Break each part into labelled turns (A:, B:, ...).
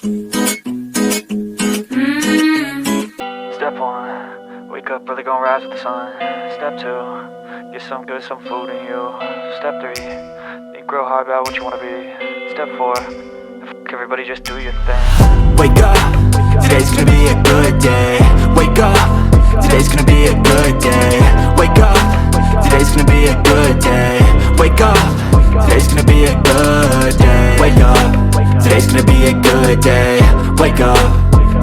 A: Step one, wake up early, gonna rise with the sun. Step two, get some good, some food in you. Step three, think real hard about what you wanna be. Step four, everybody just do your thing.
B: Wake up, today's gonna be a good day. Wake up, today's gonna be a good day. Wake up, today's gonna be a good day. Wake up, today's gonna be a good day. Wake up, today's gonna be a good day. Wake up,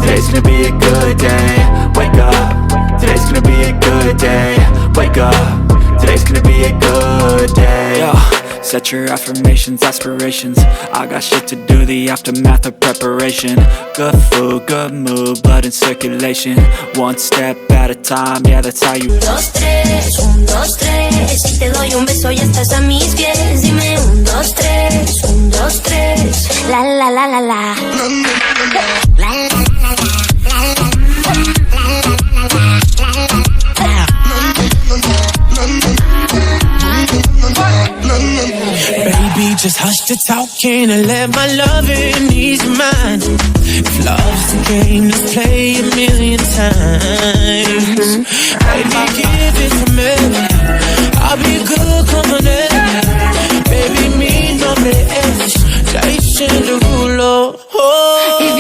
B: today's gonna be a good day. Wake up, today's gonna be a good day. Wake up, today's gonna be a good day. Yo, set your affirmations, aspirations. I got shit to do, the aftermath of preparation. Good food, good mood, blood in circulation. One step at a time, yeah, that's how you.
C: 1, 2, 3, 1, 2, 3. Si te doy un beso ya estás a mis pies. Dime 1, 2, 3, 1, 2, 3. La la la la la.
D: Baby, just hush the talking and let my loving ease your mind. If love's the game, let's play a million times. Baby, give it to me. I'll be good, come on in. Baby, mi nombre es Jason Derulo. Oh.